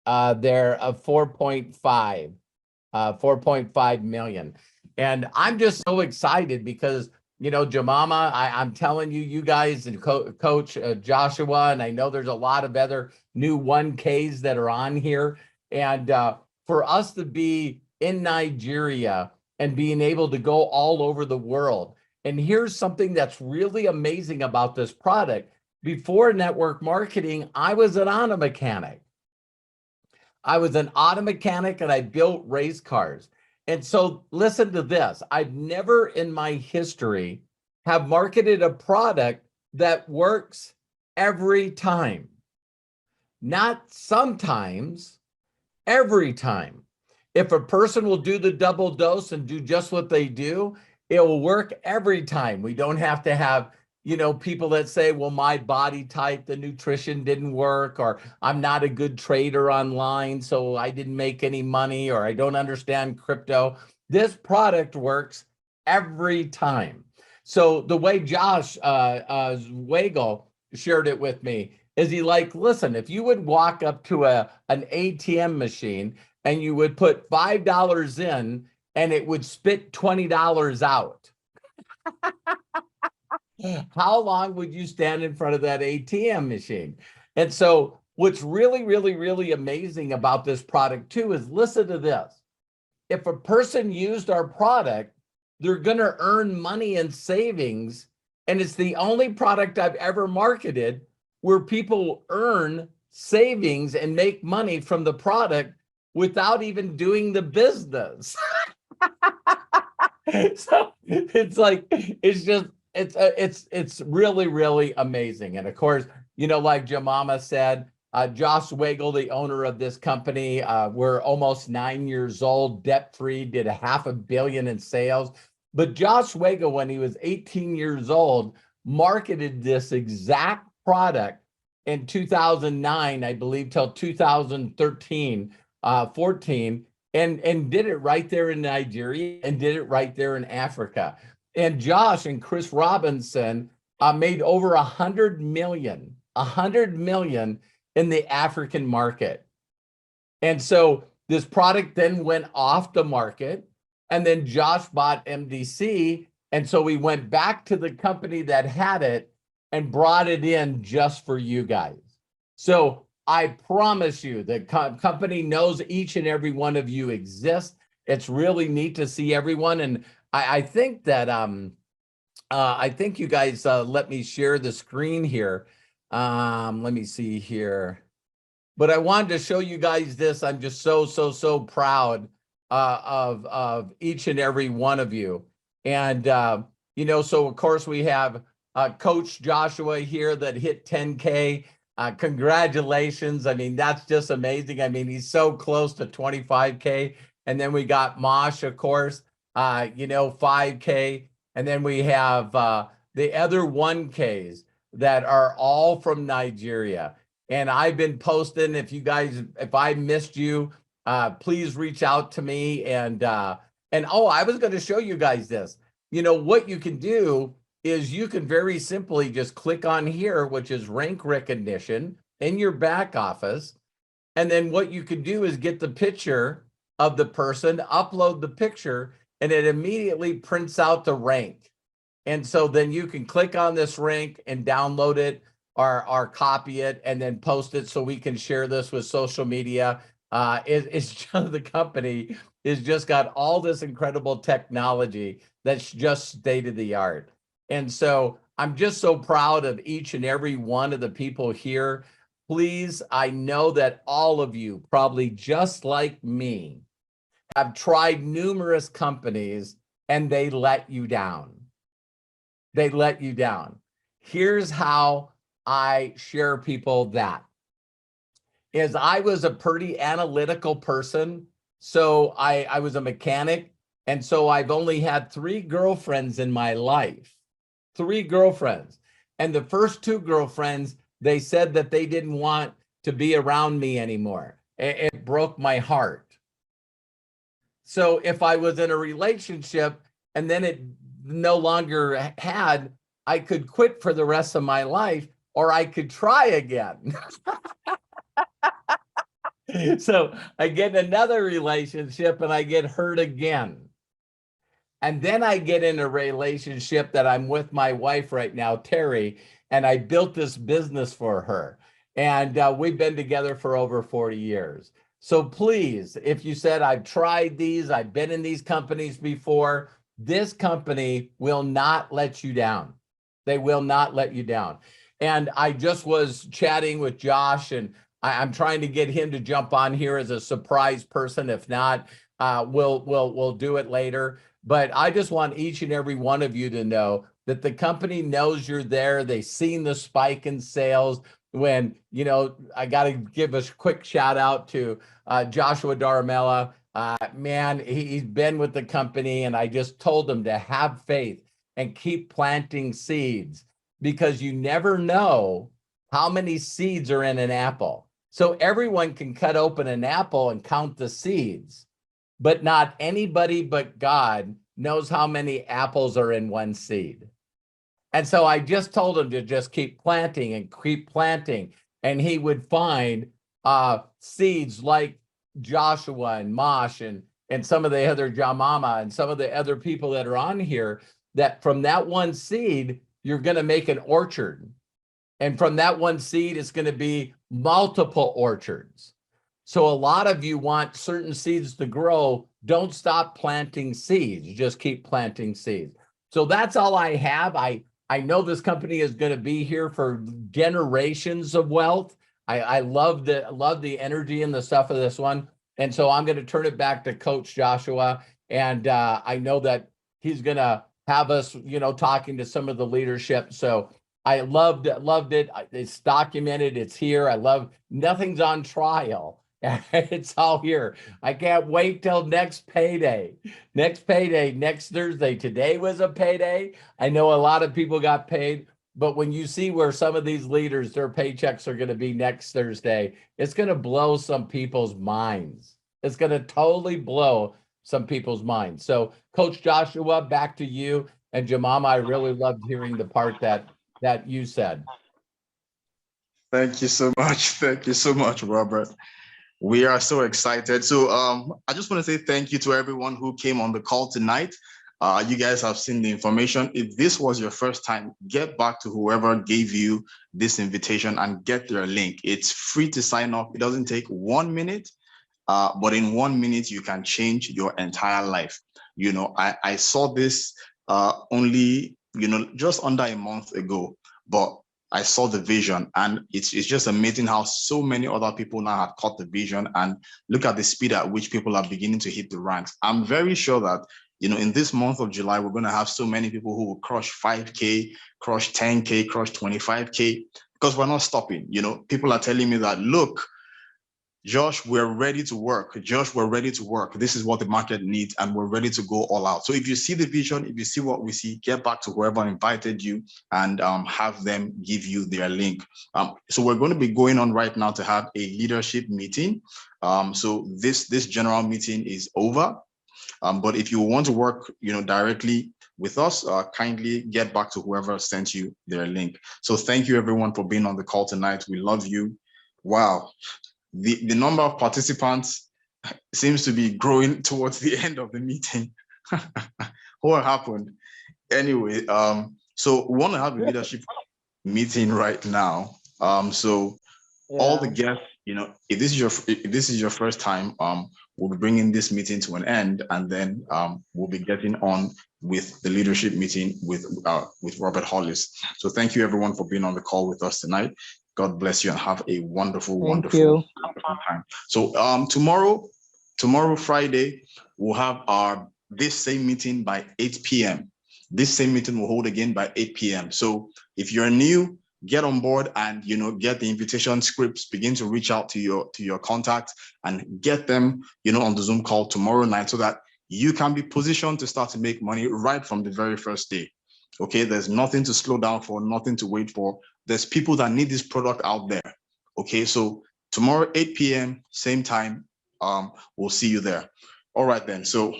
there of 4.5 million. And I'm just so excited because Jemima, I'm telling you, you guys and Coach Joshua, and I know there's a lot of other new 1Ks that are on here. And for us to be in Nigeria and being able to go all over the world. And here's something that's really amazing about this product. Before network marketing, I was an auto mechanic. And I built race cars. And so listen to this. I've never in my history have marketed a product that works every time. Not sometimes, every time. If a person will do the double dose and do just what they do, it will work every time. We don't have to have people that say, well, my body type, the nutrition didn't work, or I'm not a good trader online, so I didn't make any money, or I don't understand crypto. This product works every time. So the way Josh Weigel shared it with me is listen, if you would walk up to an ATM machine and you would put $5 in and it would spit $20 out. How long would you stand in front of that ATM machine? And so what's really, really, really amazing about this product too is listen to this. If a person used our product, they're going to earn money and savings. And it's the only product I've ever marketed where people earn savings and make money from the product without even doing the business. So it's really, really amazing. And of course, like Jemima said, Josh Weigel, the owner of this company, we're almost 9 years old, debt-free, did $500 million in sales. But Josh Weigel, when he was 18 years old, marketed this exact product in 2009, I believe, till 2013, 14, and did it right there in Nigeria and did it right there in Africa. And Josh and Chris Robinson made over 100 million in the African market. And so this product then went off the market, and then Josh bought MDC. And so we went back to the company that had it and brought it in just for you guys. So I promise you the company knows each and every one of you exist. It's really neat to see everyone. And I think that I think you guys let me share the screen here. Let me see here. But I wanted to show you guys this. I'm just so proud of each and every one of you. And so of course we have Coach Joshua here that hit 10K. Congratulations. I mean, that's just amazing. I mean, he's so close to 25K. And then we got Mosh, of course, 5K. And then we have the other 1Ks that are all from Nigeria. And I've been posting, if I missed you, please reach out to me. And oh, I was going to show you guys this. What you can do is you can very simply just click on here, which is rank recognition in your back office. And then what you can do is get the picture of the person, upload the picture, and it immediately prints out the rank. And so then you can click on this rank and download it or copy it and then post it so we can share this with social media. It's just, the company has just got all this incredible technology that's just state of the art. And so I'm just so proud of each and every one of the people here. please, I know that all of you, probably just like me, have tried numerous companies and they let you down. They let you down. Here's how I share people that. Is I was a pretty analytical person. So I was a mechanic. And so I've only had 3 girlfriends in my life, 3 girlfriends. And the first 2 girlfriends, they said that they didn't want to be around me anymore. It broke my heart. So if I was in a relationship and then it no longer had, I could quit for the rest of my life, or I could try again. So I get another relationship and I get hurt again. And then I get in a relationship that I'm with my wife right now, Terry, and I built this business for her. And we've been together for over 40 years. So please, if you said, I've tried these, I've been in these companies before, this company will not let you down. They will not let you down. And I just was chatting with Josh, and I'm trying to get him to jump on here as a surprise person. If not, we'll do it later. But I just want each and every one of you to know that the company knows you're there. They've seen the spike in sales. When, you know, I got to give a quick shout out to Joshua Daramella. Man, he's been with the company, and I just told him to have faith and keep planting seeds, because you never know how many seeds are in an apple. So everyone can cut open an apple and count the seeds, but not anybody but God knows how many apples are in one seed. And so I just told him to just keep planting and keep planting. And he would find seeds like Joshua and Mosh and some of the other Jamama and some of the other people that are on here, that from that one seed, you're going to make an orchard. And from that one seed, it's going to be multiple orchards. So a lot of you want certain seeds to grow. Don't stop planting seeds. Just keep planting seeds. So that's all I have. I know this company is going to be here for generations of wealth. I love the energy and the stuff of this one. And so I'm going to turn it back to Coach Joshua. And I know that he's going to have us, you know, talking to some of the leadership. So I loved it. It's documented. It's here. I love, nothing's on trial. It's all here. I can't wait till next payday. Next Thursday. Today was a payday. I know a lot of people got paid, but when you see where some of these leaders, their paychecks are going to be next Thursday, it's going to blow some people's minds. It's going to totally blow some people's minds. So Coach Joshua, back to you. And Jamama, I really loved hearing the part that you said. Thank you so much. Thank you so much, Robert. We are so excited. So I just want to say thank you to everyone who came on the call tonight. You guys have seen the information. If this was your first time, get back to whoever gave you this invitation and get their link. It's free to sign up. It doesn't take 1 minute, but in 1 minute, you can change your entire life. You know, I saw this only, you know, just under a month ago, but I saw the vision, and it's just amazing how so many other people now have caught the vision, and look at the speed at which people are beginning to hit the ranks. I'm very sure that, you know, in this month of July, we're going to have so many people who will crush 5K, crush 10K, crush 25K, because we're not stopping. You know, people are telling me that, look, Josh, we're ready to work. Josh, we're ready to work. This is what the market needs, and we're ready to go all out. So if you see the vision, if you see what we see, get back to whoever invited you and have them give you their link. So we're going to be going on right now to have a leadership meeting. So this general meeting is over. But if you want to work, you know, directly with us, kindly get back to whoever sent you their link. So thank you everyone for being on the call tonight. We love you. Wow. The number of participants seems to be growing towards the end of the meeting. What happened? Anyway, so we want to have a leadership meeting right now. So all the guests, you know, if this is your first time, we'll be bringing this meeting to an end, and then we'll be getting on with the leadership meeting with Robert Hollis. So thank you everyone for being on the call with us tonight. God bless you and have a wonderful, Thank you. wonderful time. So tomorrow, Friday, we'll have this same meeting by 8 p.m. This same meeting will hold again by 8 p.m. So if you're new, get on board and get the invitation scripts, begin to reach out to your contacts and get them on the Zoom call tomorrow night so that you can be positioned to start to make money right from the very first day. Okay, there's nothing to slow down for, nothing to wait for. There's people that need this product out there. Okay, so tomorrow 8 p.m. same time, we'll see you there. All right then, so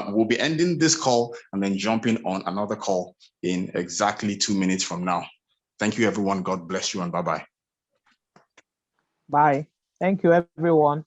we'll be ending this call and then jumping on another call in exactly 2 minutes from now. Thank you, everyone. God bless you and bye-bye. Bye. Thank you, everyone.